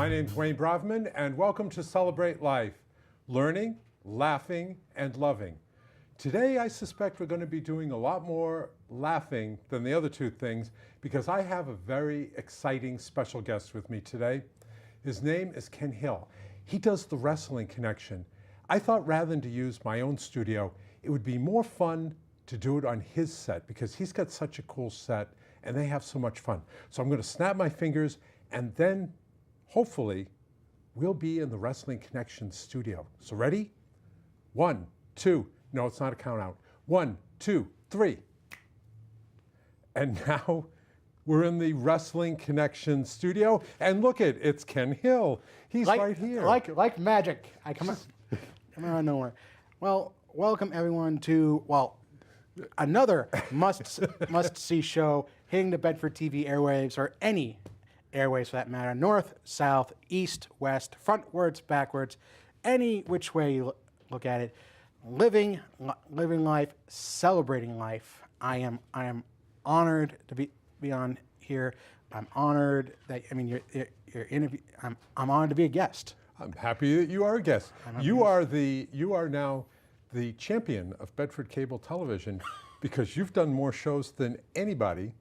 My name's Wayne Braverman, and welcome to Celebrate Life, learning, laughing, and loving. Today, I suspect we're going to be doing a lot more laughing than the other two things because I have a very exciting special guest with me today. His name is Ken Hill. He does the Wresting Kennection. I thought rather than to use my own studio, it would be more fun to do it on his set because he's got such a cool set and they have so much fun. So I'm going to snap my fingers and then hopefully we'll be in the Wresting Kennection studio. So ready? 1, 2, no, it's not a count out. 1, 2, 3. And now we're in the Wresting Kennection studio and look it's Ken Hill. He's right here. Like magic. I come out of nowhere. Well, welcome everyone to, another must-see show hitting the Bedford TV airwaves, or any airwaves for that matter, north, south, east, west, frontwards, backwards, any which way you look at it. Living life, celebrating life. I am honored to be on here. I'm honored that your interview. I'm honored to be a guest. I'm happy that you are a guest. You are now the champion of Bedford cable television because you've done more shows than anybody.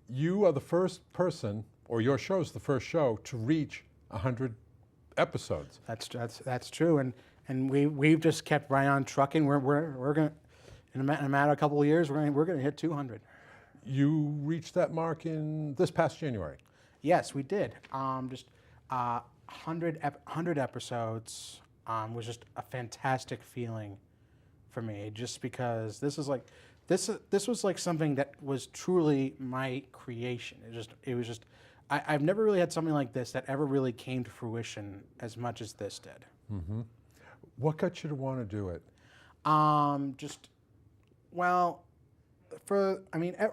You are the first person, or your show's the first show to reach 100 episodes. That's true, and we've just kept right on trucking. We're gonna in a matter of a couple of years we're gonna hit 200. You reached that mark in this past January. Yes, we did. 100 episodes was just a fantastic feeling for me, just because this was like something that was truly my creation. I've never really had something like this that ever really came to fruition as much as this did. Mm-hmm. What got you to want to do it?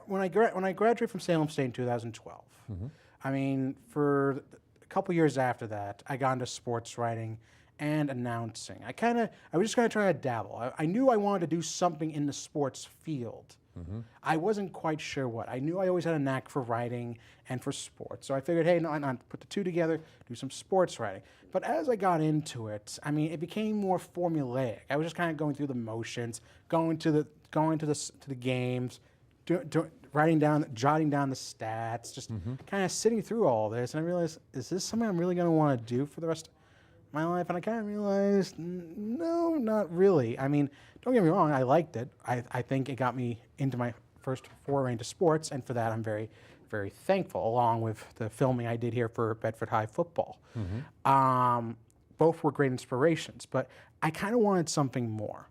When I graduated from Salem State in 2012, mm-hmm. For a couple years after that, I got into sports writing and announcing. I was just kind of trying to dabble. I knew I wanted to do something in the sports field. Mm-hmm. I wasn't quite sure what. I knew I always had a knack for writing and for sports. So I figured, hey, no, I'd put the two together, do some sports writing. But as I got into it, it became more formulaic. I was just kind of going through the motions, going to the games, jotting down the stats, just mm-hmm. kind of sitting through all this. And I realized, is this something I'm really going to want to do for the rest of my life? And I kind of realized, no, not really. Don't get me wrong, I liked it. I think it got me into my first foray into sports, and for that I'm very, very thankful, along with the filming I did here for Bedford High football. Mm-hmm. Both were great inspirations, but I kind of wanted something more.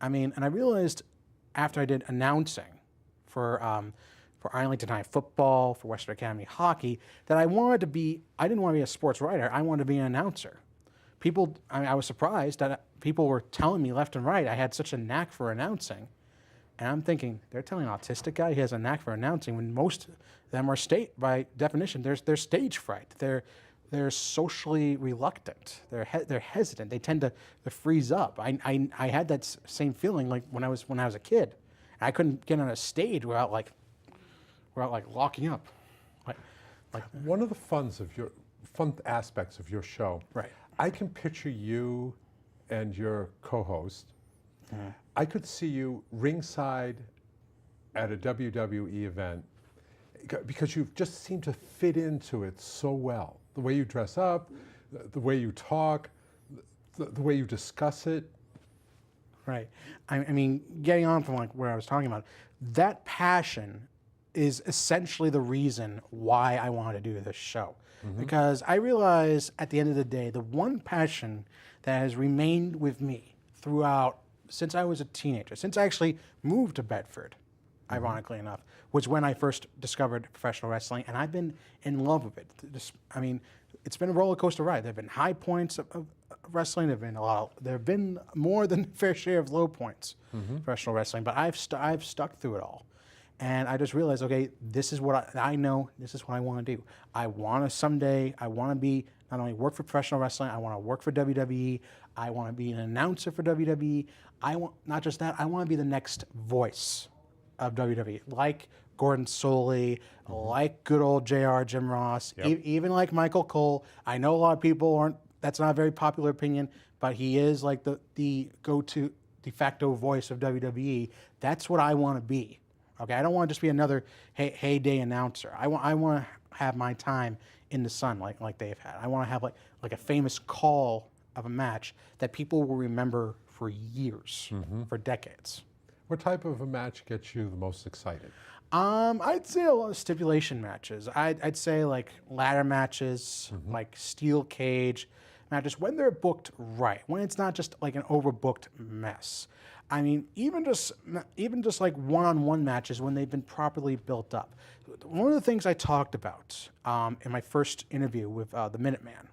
And I realized after I did announcing for Arlington High football, for Western Academy hockey, that I didn't want to be a sports writer, I wanted to be an announcer. I was surprised that people were telling me left and right I had such a knack for announcing. And I'm thinking, they're telling an autistic guy he has a knack for announcing when most of them are by definition, they're stage fright. They're socially reluctant. They're hesitant. They tend to freeze up. I had that same feeling like when I was a kid. I couldn't get on a stage without locking up. One of the fun aspects of your show, right? I can picture you and your co-host. Mm-hmm. I could see you ringside at a WWE event because you just seem to fit into it so well. The way you dress up, the way you talk, the way you discuss it. Right. Getting on from where I was talking about, that passion is essentially the reason why I wanted to do this show. Mm-hmm. Because I realize at the end of the day, the one passion that has remained with me throughout, since I was a teenager, since I actually moved to Bedford, mm-hmm. ironically enough, was when I first discovered professional wrestling, and I've been in love with it. It's been a roller coaster ride. There have been high points of wrestling. There have been more than fair share of low points, mm-hmm. professional wrestling. But I've stuck through it all. And I just realized, okay, this is what I know. This is what I want to do. I want to be not only work for professional wrestling. I want to work for WWE. I want to be an announcer for WWE. I want not just that. I want to be the next voice of WWE, like Gordon Soley, like good old JR Jim Ross, even like Michael Cole. I know a lot of people aren't. That's not a very popular opinion, but he is like the go-to de facto voice of WWE. That's what I want to be. Okay, I don't want to just be another heyday announcer. I want to have my time in the sun like they've had. I want to have like a famous call of a match that people will remember for years, for decades. What type of a match gets you the most excited? I'd say a lot of stipulation matches. I'd say like ladder matches, like steel cage matches, when they're booked right, when it's not just like an overbooked mess. I mean, even just like one-on-one matches when they've been properly built up. One of the things I talked about in my first interview with the Minuteman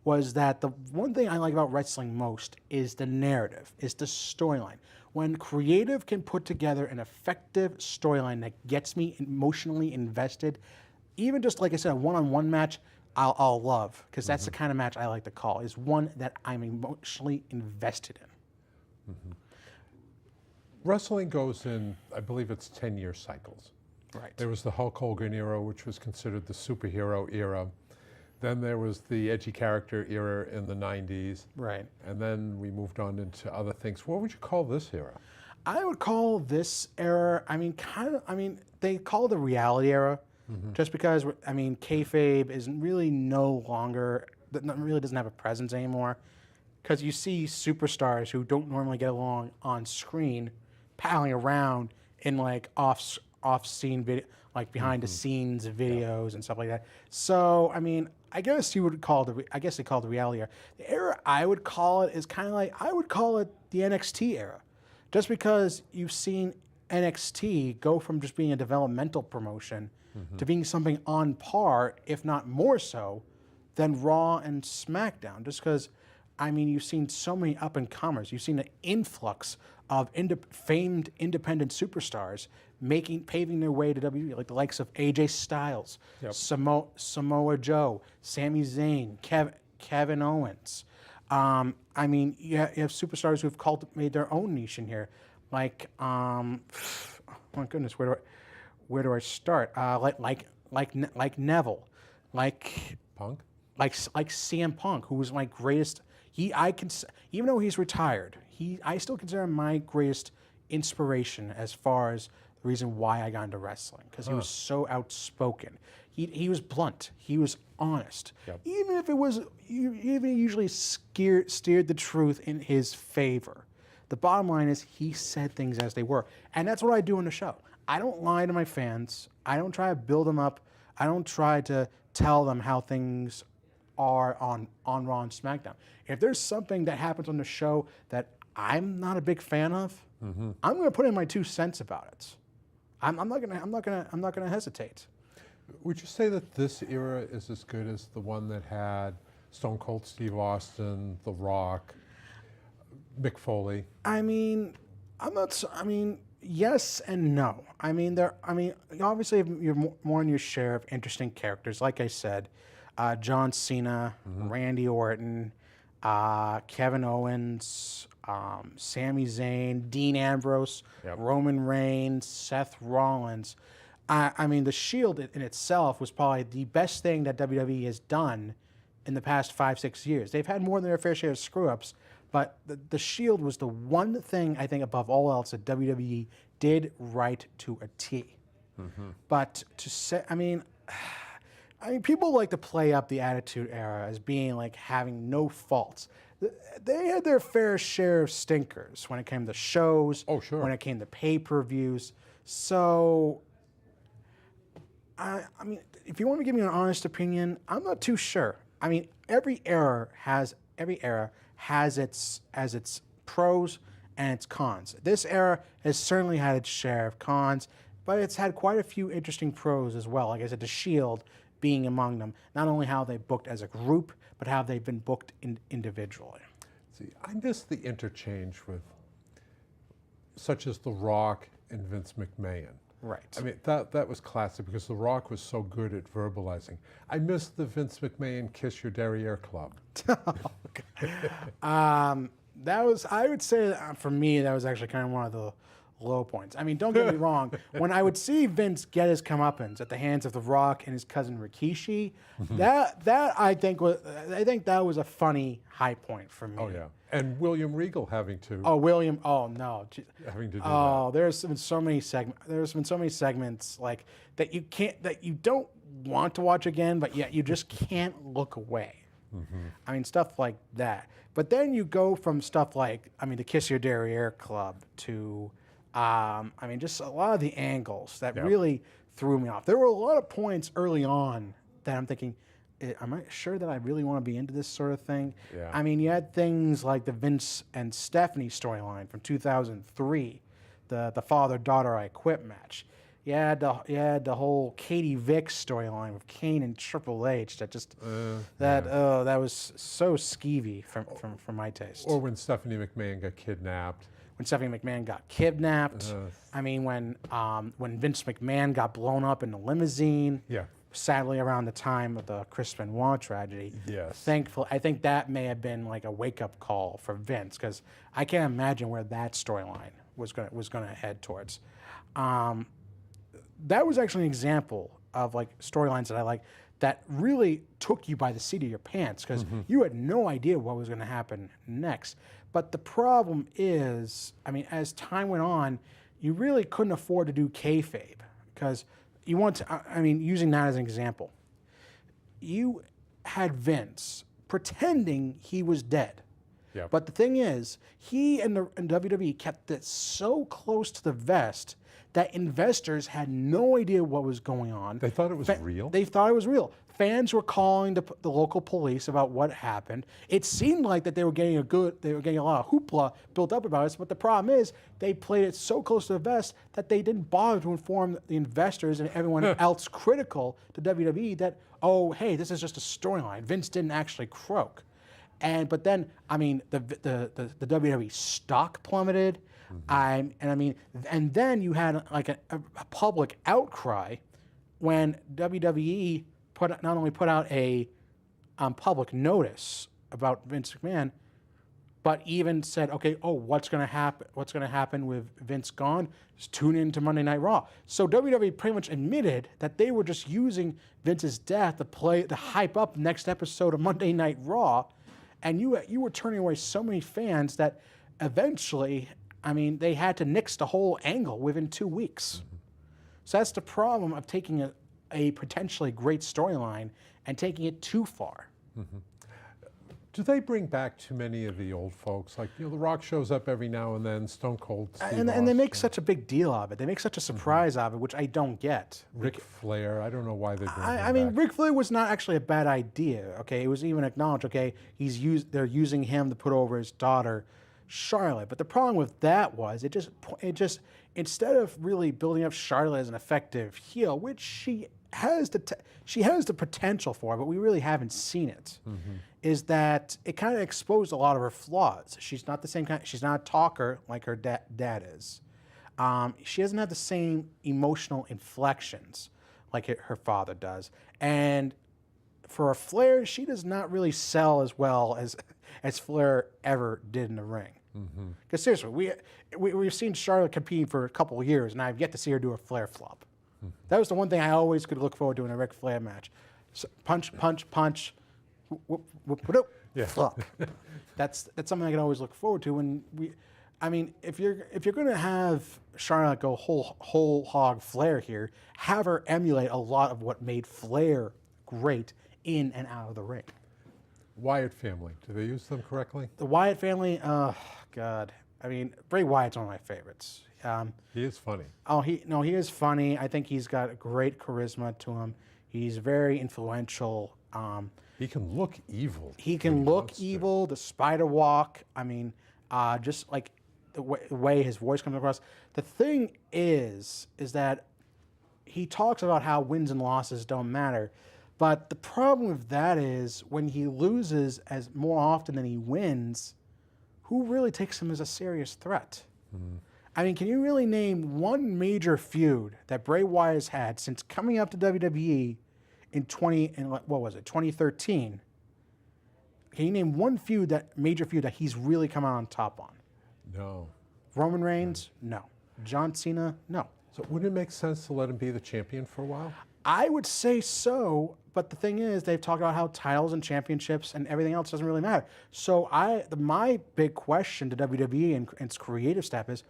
was that the one thing I like about wrestling most is the narrative, is the storyline. When creative can put together an effective storyline that gets me emotionally invested, even just like I said, a one-on-one match, I'll love, because that's the kind of match I like to call, is one that I'm emotionally invested in. Wrestling goes in, I believe it's 10-year cycles. Right. There was the Hulk Hogan era, which was considered the superhero era. Then there was the edgy character era in the 90s. Right. And then we moved on into other things. What would you call this era? I would call this era, they call it the reality era, just because, kayfabe is really no longer, really doesn't have a presence anymore. Because you see superstars who don't normally get along on screen palling around in like off-scene video, like behind the scenes videos and stuff like that. So, I guess you would call I guess they call it the reality era. The era I would call it is kind of like, I would call it the NXT era. Just because you've seen NXT go from just being a developmental promotion to being something on par, if not more so, than Raw and SmackDown. Just because, you've seen so many up-and-comers. You've seen an influx of famed independent superstars paving their way to WWE, like the likes of AJ Styles, Samoa Joe, Sami Zayn, Kevin Owens. You have superstars who've made their own niche in here, like oh my goodness, where do I start? Like Neville, like Punk? like CM Punk, who was my greatest. Even though he's retired, I still consider him my greatest inspiration as far as the reason why I got into wrestling, because he was so outspoken. He was blunt. He was honest. Even if it was, even usually steered the truth in his favor. The bottom line is he said things as they were. And that's what I do on the show. I don't lie to my fans. I don't try to build them up. I don't try to tell them how things are on Raw and SmackDown. If there's something that happens on the show that I'm not a big fan of, I'm going to put in my 2 cents about it. I'm not gonna hesitate. Would you say that this era is as good as the one that had Stone Cold Steve Austin, The Rock, Mick Foley? Yes and no. Obviously you're more in your share of interesting characters. Like I said, John Cena, Randy Orton, Kevin Owens, Sami Zayn, Dean Ambrose, Roman Reigns, Seth Rollins. The Shield in itself was probably the best thing that WWE has done in the past 5-6 years. They've had more than their fair share of screw-ups, but the Shield was the one thing, I think, above all else, that WWE did right to a T. But to say, people like to play up the Attitude Era as being like having no faults. They had their fair share of stinkers when it came to shows, when it came to pay-per-views. So, if you want to give me an honest opinion, I'm not too sure. Every era has its pros and its cons. This era has certainly had its share of cons, but it's had quite a few interesting pros as well. Like I said, the Shield being among them. Not only how they booked as a group, but how they've been booked individually. See, I miss the interchange with such as The Rock and Vince McMahon. Right. That was classic because The Rock was so good at verbalizing. I miss the Vince McMahon Kiss Your Derriere Club. That was, I would say, for me, that was actually kind of one of the low points. I mean, don't get me wrong. When I would see Vince get his comeuppance at the hands of The Rock and his cousin Rikishi, that I think that was a funny high point for me. Oh yeah, and William Regal having to William. Oh no. having to do Oh, there's been so many segments like that you don't want to watch again, but yet you just can't look away. I mean, stuff like that. But then you go from stuff like, I mean, the Kiss Your Derriere Club to, I mean, just a lot of the angles that really threw me off. There were a lot of points early on that I'm thinking, am I sure that I really want to be into this sort of thing? Yeah. I mean, you had things like the Vince and Stephanie storyline from 2003, the father-daughter I Quit match. You had the whole Katie Vick storyline with Kane and Triple H that just that was so skeevy for my taste. Or when Stephanie McMahon got kidnapped. When Stephanie McMahon got kidnapped. I mean, when Vince McMahon got blown up in the limousine. Yeah. Sadly, around the time of the Chris Benoit tragedy. Yes. Thankfully, I think that may have been like a wake-up call for Vince, because I can't imagine where that storyline was gonna head towards. That was actually an example of like storylines that I like that really took you by the seat of your pants, because you had no idea what was going to happen next. But the problem is, I mean, as time went on, you really couldn't afford to do kayfabe, because you want to, I mean, using that as an example, you had Vince pretending he was dead. Yeah. But the thing is, he and WWE kept it so close to the vest that investors had no idea what was going on. They thought it was real? They thought it was real. Fans were calling the local police about what happened. It seemed like that they were getting a lot of hoopla built up about it, but the problem is they played it so close to the vest that they didn't bother to inform the investors and everyone else critical to WWE that, oh, hey, this is just a storyline. Vince didn't actually croak. But then, I mean, the WWE stock plummeted. And then you had like a public outcry when WWE not only put out a public notice about Vince McMahon, but even said, okay, what's going to happen? What's going to happen with Vince gone? Just tune in to Monday Night Raw. So WWE pretty much admitted that they were just using Vince's death to hype up the next episode of Monday Night Raw, and you were turning away so many fans that eventually, I mean, they had to nix the whole angle within 2 weeks. So that's the problem of taking a potentially great storyline and taking it too far. Do they bring back too many of the old folks? Like, The Rock shows up every now and then, Stone Cold Steve And they make Austin. such a big deal of it. They make such a surprise of it, which I don't get. Ric Flair, I don't know why they bring him I mean, back. Ric Flair was not actually a bad idea. Okay, it was even acknowledged. Okay, they're using him to put over his daughter, Charlotte. But the problem with that was it just instead of really building up Charlotte as an effective heel, which she has the potential for, but we really haven't seen it. Is that it kind of exposed a lot of her flaws. She's not the same kind. She's not a talker like her dad is. She doesn't have the same emotional inflections like her father does. And for a Flair, she does not really sell as well as Flair ever did in the ring. Because seriously, we've seen Charlotte competing for a couple of years, and I've yet to see her do a Flair flop. That was the one thing I always could look forward to in a Ric Flair match. So punch, punch, punch, whoop, whoop, whoop, whoop, flop. That's something I can always look forward to. If you're going to have Charlotte go whole hog Flair here, have her emulate a lot of what made Flair great in and out of the ring. Wyatt family, do they use them correctly? The Wyatt family, oh God. I mean, Bray Wyatt's one of my favorites. He is funny. He is funny. I think he's got a great charisma to him. He's very influential. He can look evil. He can look evil. The spider walk. I mean, just like the way his voice comes across. The thing is that he talks about how wins and losses don't matter. But the problem with that is when he loses as more often than he wins, who really takes him as a serious threat? I mean, can you really name one major feud that Bray Wyatt has had since coming up to WWE in 2013? Can you name one major feud that he's really come out on top on? No. Roman Reigns? No. John Cena, no. So wouldn't it make sense to let him be the champion for a while? I would say so, but the thing is, they've talked about how titles and championships and everything else doesn't really matter. So my big question to WWE and its creative staff is,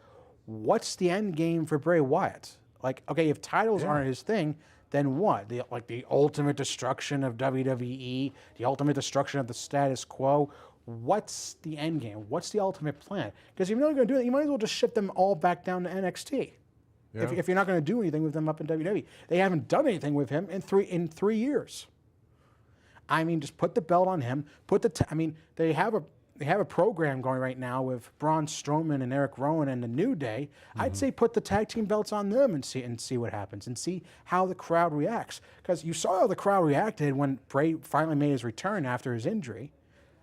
what's the end game for Bray Wyatt? Like, okay, if titles aren't his thing, then what? The ultimate destruction of WWE, the ultimate destruction of the status quo. What's the end game? What's the ultimate plan? Because if you're not going to do it, you might as well just ship them all back down to NXT. Yeah. If you're not going to do anything with them up in WWE, they haven't done anything with him in 3 years. I mean, just put the belt on him. They have a program going right now with Braun Strowman and Eric Rowan and the New Day. I'd say put the tag team belts on them and see what happens and see how the crowd reacts. Because you saw how the crowd reacted when Bray finally made his return after his injury.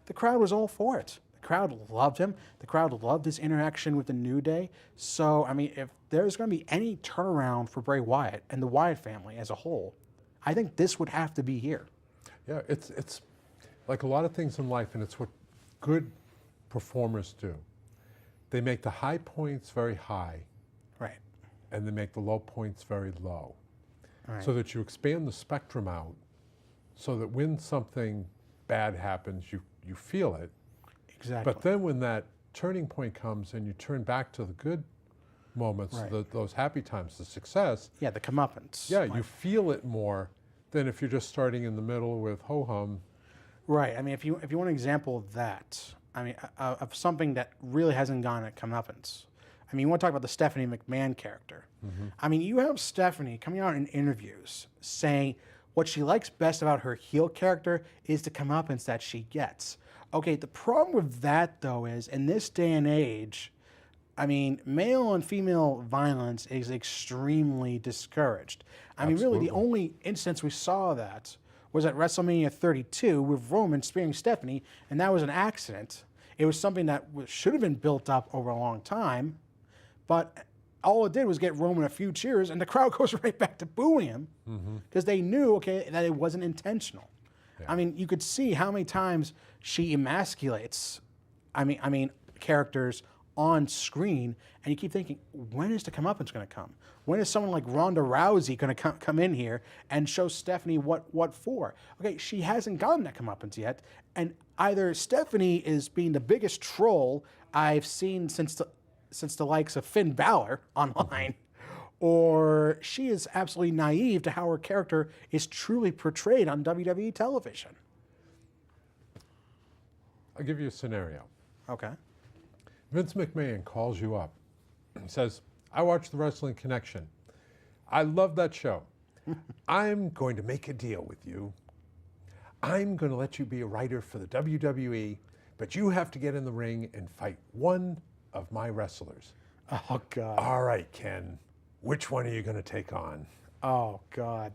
The crowd was all for it. The crowd loved him. The crowd loved his interaction with the New Day. So, I mean, if there's going to be any turnaround for Bray Wyatt and the Wyatt family as a whole, I think this would have to be here. Yeah, it's like a lot of things in life, and it's what good performers do. They make the high points very high, Right. and they make the low points very low, Right. so that you expand the spectrum out, so that when something bad happens, you feel it. Exactly. But then when that turning point comes and you turn back to the good moments, Right. those happy times, the success, yeah, the comeuppance. yeah, you feel it more than if you're just starting in the middle with ho-hum. Right. I mean, if you want an example of that, I mean, of something that really hasn't gone at comeuppance. I mean, you want to talk about the Stephanie McMahon character. I mean, you have Stephanie coming out in interviews saying what she likes best about her heel character is the comeuppance that she gets. Okay, the problem with that, though, is in this day and age, I mean, male and female violence is extremely discouraged. I mean, really, the only instance we saw that was at WrestleMania 32 with Roman spearing Stephanie, and that was an accident. It was something that should have been built up over a long time, but all it did was get Roman a few cheers, and the crowd goes right back to booing him because they knew, okay, that it wasn't intentional. Yeah. I mean, you could see how many times she emasculates, I mean, characters on screen, and you keep thinking, when is the comeuppance going to come? When is someone like Ronda Rousey going to come in here and show Stephanie what for? Okay, she hasn't gotten that comeuppance yet, and either Stephanie is being the biggest troll I've seen since the likes of Finn Balor online, or she is absolutely naive to how her character is truly portrayed on WWE television. I'll give you a scenario. Okay. Vince McMahon calls you up and says, I watch the Wresting Connection. I love that show. I'm going to make a deal with you. I'm going to let you be a writer for the WWE, but you have to get in the ring and fight one of my wrestlers. Oh, God. All right, Ken, which one are you going to take on? Oh, God.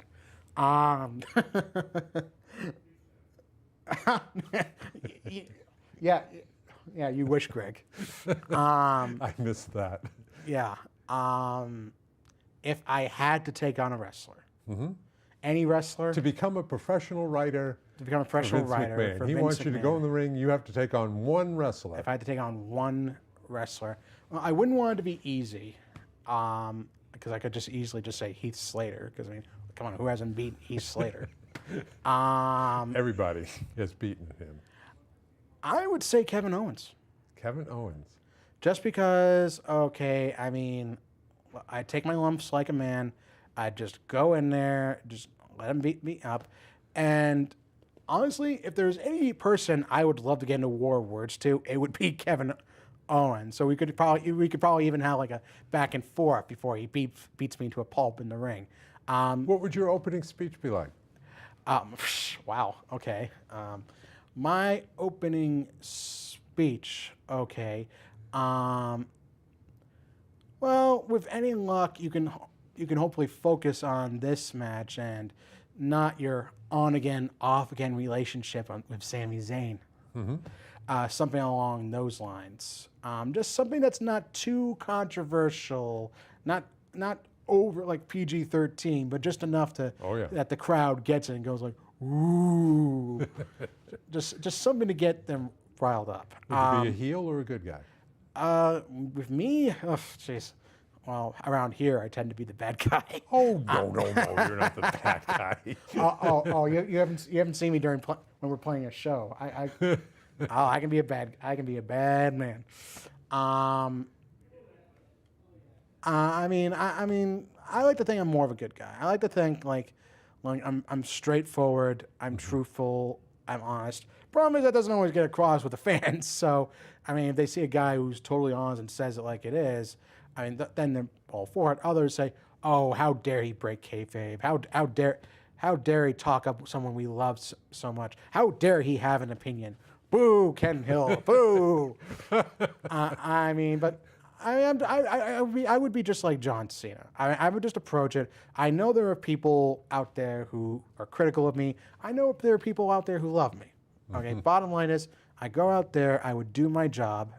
Yeah, you wish, Greg. I missed that. Yeah. If I had to take on a wrestler, any wrestler, To become a professional writer to become a for professional Vince writer, McMahon. for He Vince wants you to go McMahon, in the ring. You have to take on one wrestler. if I had to take on one wrestler, well, I wouldn't want it to be easy, because I could just easily just say Heath Slater, because, I mean, come on, who hasn't beaten Heath Slater? Everybody has beaten him. I would say Kevin Owens. Kevin Owens. Just because, okay, I mean, I take my lumps like a man. I just go in there, just let him beat me up. And honestly, if there's any person I would love to get into war words to, it would be Kevin Owens. So we could probably even have like a back and forth before he beats me to a pulp in the ring. What would your opening speech be like? Wow. Okay. My opening speech. Okay. Well, with any luck, you can hopefully focus on this match and not your on again, off again relationship with Sami Zayn. Something along those lines. Just something that's not too controversial, not over like PG-13, but just enough to that the crowd gets it and goes like, ooh. just something to get them riled up. Would you be a heel or a good guy? With me, oh jeez, well, around here, I tend to be the bad guy. Oh, no, you're not the bad guy. You haven't seen me when we're playing a show. I can be a bad man. I mean, I like to think I'm more of a good guy. I like to think like I'm straightforward, I'm truthful, I'm honest. Problem is that doesn't always get across with the fans. So, I mean, if they see a guy who's totally honest and says it like it is, I mean, then they're all for it. Others say, "Oh, how dare he break kayfabe? How dare he talk up someone we love so much? How dare he have an opinion? Boo, Ken Hill, boo." I mean, but I would be just like John Cena. I would just approach it. I know there are people out there who are critical of me. I know there are people out there who love me. Okay, bottom line is, I go out there, I would do my job,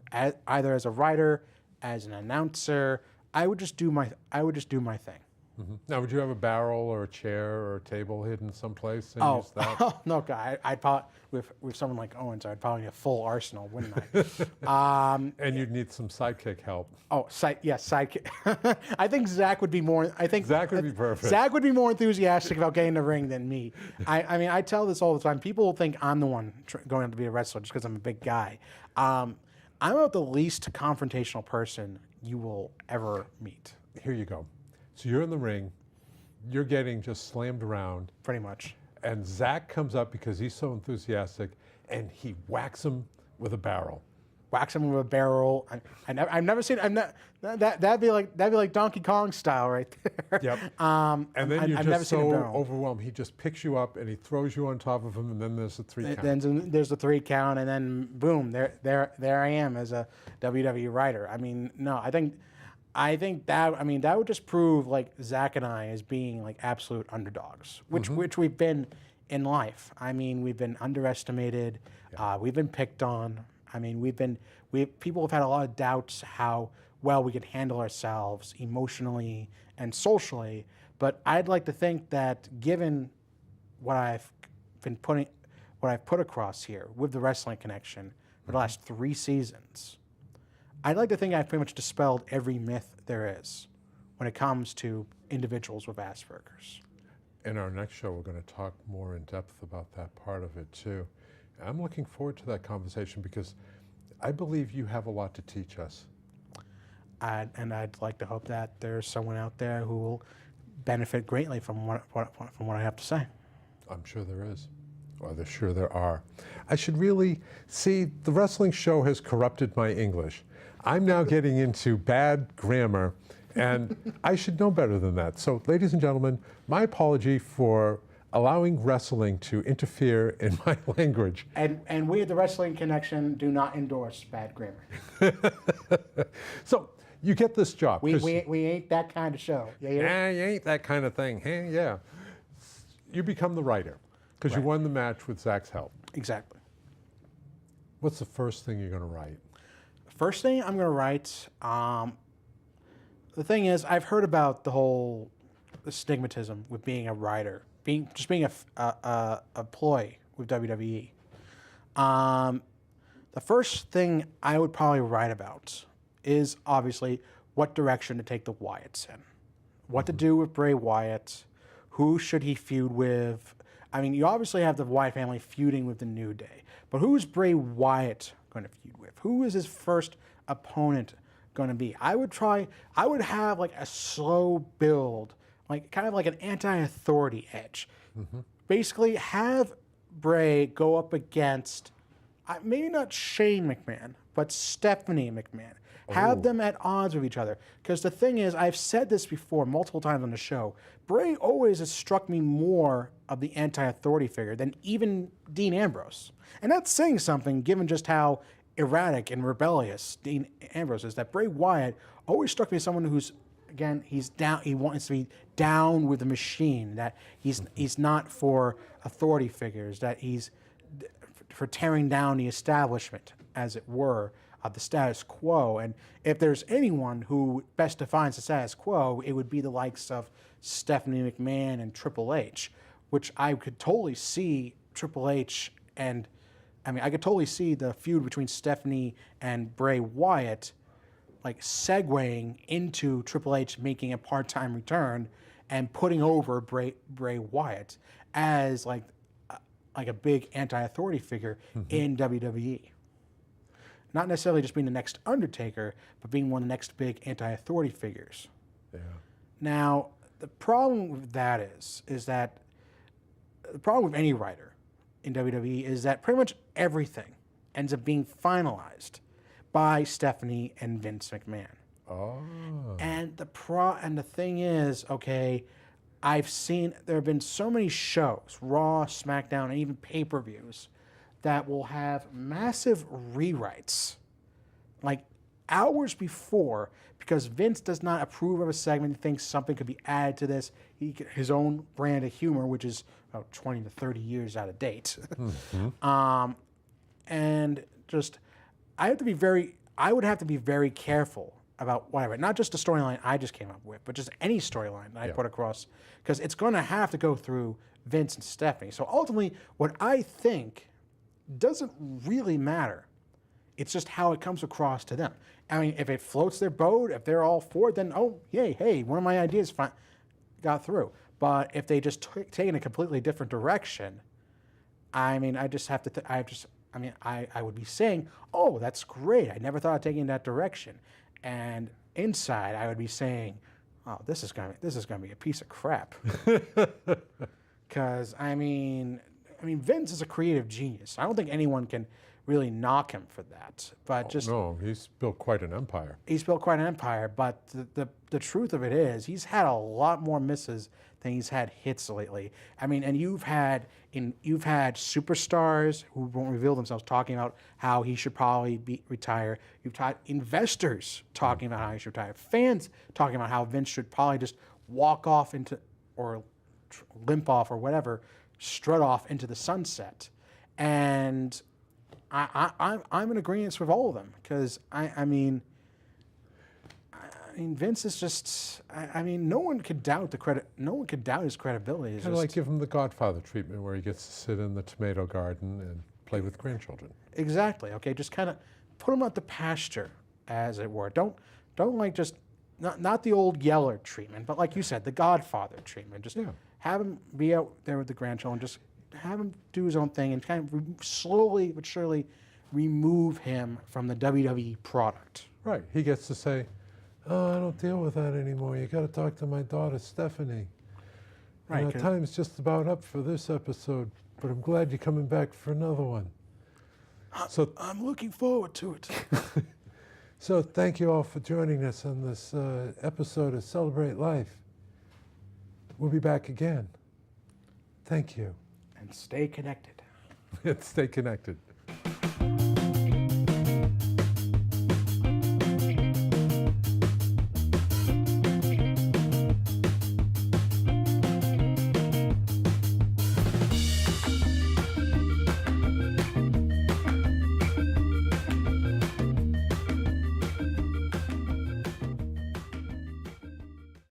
either as a writer, as an announcer. I would just do my thing. Now, would you have a barrel or a chair or a table hidden someplace and use that? Oh no, guy! I'd probably with someone like Owens, I'd probably need a full arsenal, wouldn't I? And you'd need some sidekick help. Sidekick. I think Zach would be more. I think Zach would be perfect. Zach would be more enthusiastic about getting in the ring than me. I mean, I tell this all the time. People think I'm the one going to be a wrestler just because I'm a big guy. I'm about the least confrontational person you will ever meet. Here you go. So you're in the ring, you're getting just slammed around. Pretty much. And Zach comes up because he's so enthusiastic, and he whacks him with a barrel. Whacks him with a barrel. I've never seen. That'd be like Donkey Kong style right there. Yep. And then you're I've never just seen a so barrel. overwhelmed. He just picks you up and he throws you on top of him, and then there's a 3 count. Then there's the 3 count, and then boom, there I am as a WWE writer. I mean, no, I think that would just prove like Zach and I as being like absolute underdogs, which we've been in life. I mean, we've been underestimated, we've been picked on. I mean, people have had a lot of doubts how well we could handle ourselves emotionally and socially. But I'd like to think that given what I've put across here with the Wrestling Connection for the last 3 seasons, I'd like to think I've pretty much dispelled every myth there is when it comes to individuals with Asperger's. In our next show, we're going to talk more in depth about that part of it too. I'm looking forward to that conversation because I believe you have a lot to teach us. And I'd like to hope that there's someone out there who will benefit greatly from what I have to say. I'm sure there is. Or sure there are. I should really see, the wrestling show has corrupted my English. I'm now getting into bad grammar, and I should know better than that. So, ladies and gentlemen, my apology for allowing wrestling to interfere in my language. And we at the Wrestling Connection do not endorse bad grammar. So, you get this job. We ain't that kind of show. You ain't that kind of thing. Hey, yeah. You become the writer because you won the match with Zach's help. Exactly. What's the first thing you're going to write? First thing I'm going to write, the thing is, I've heard about the stigmatism with being a writer, being a ploy with WWE. The first thing I would probably write about is obviously what direction to take the Wyatts in, what to do with Bray Wyatt, who should he feud with. I mean, you obviously have the Wyatt family feuding with the New Day, but who's Bray Wyatt going to feud with? Who is his first opponent going to be? I would have like a slow build, like kind of like an anti-authority edge. Basically, have Bray go up against maybe not Shane McMahon, but Stephanie McMahon. Have them at odds with each other. Because the thing is, I've said this before multiple times on the show, Bray always has struck me more of the anti-authority figure than even Dean Ambrose. And that's saying something given just how erratic and rebellious Dean Ambrose is, that Bray Wyatt always struck me as someone who's, again, he's down, he wants to be down with the machine, that he's not for authority figures, that he's for tearing down the establishment, as it were, of the status quo. And if there's anyone who best defines the status quo, it would be the likes of Stephanie McMahon and Triple H, which I could totally see Triple H I could totally see the feud between Stephanie and Bray Wyatt like segueing into Triple H making a part-time return and putting over Bray Wyatt as like a big anti-authority figure in WWE. Not necessarily just being the next Undertaker, but being one of the next big anti-authority figures. Yeah. Now, the problem with that is that the problem with any writer in WWE is that pretty much everything ends up being finalized by Stephanie and Vince McMahon. Oh. And the thing is, okay, I've seen there have been so many shows, Raw, SmackDown, and even pay-per-views that will have massive rewrites, like hours before, because Vince does not approve of a segment. He thinks something could be added to this. His own brand of humor, which is about 20 to 30 years out of date. And just, I would have to be very careful about whatever, not just the storyline I just came up with, but just any storyline that I put across, because it's going to have to go through Vince and Stephanie. So ultimately, what I think doesn't really matter. It's just how it comes across to them. I mean, if it floats their boat, if they're all for it, then, oh, yay, hey, one of my ideas got through. But if they just take in a completely different direction, I mean, I just have to, I would be saying, oh, that's great. I never thought of taking that direction. And inside, I would be saying, oh, this is gonna be a piece of crap. Because, I mean, Vince is a creative genius. I don't think anyone can really knock him for that. But No, he's built quite an empire. He's built quite an empire, but the truth of it is he's had a lot more misses than he's had hits lately. I mean, and you've had superstars who won't reveal themselves talking about how he should probably retire. You've had investors talking about how he should retire. Fans talking about how Vince should probably just walk off into, or limp off or whatever, strut off into the sunset. And I'm in agreement with all of them, because I mean Vince is just, no one could doubt the credit. No one could doubt his credibility. Kind of like give him the Godfather treatment, where he gets to sit in the tomato garden and play with grandchildren. Exactly. Okay, just kind of put him out the pasture, as it were. Don't like just not the old Yeller treatment, but like you said, the Godfather treatment. Just have him be out there with the grandchildren. Just have him do his own thing, and kind of slowly but surely remove him from the WWE product. Right. He gets to say, oh, I don't deal with that anymore. You got to talk to my daughter, Stephanie. Right. Time's just about up for this episode, but I'm glad you're coming back for another one. So I'm looking forward to it. So thank you all for joining us on this episode of Celebrate Life. We'll be back again. Thank you. And stay connected. Stay connected.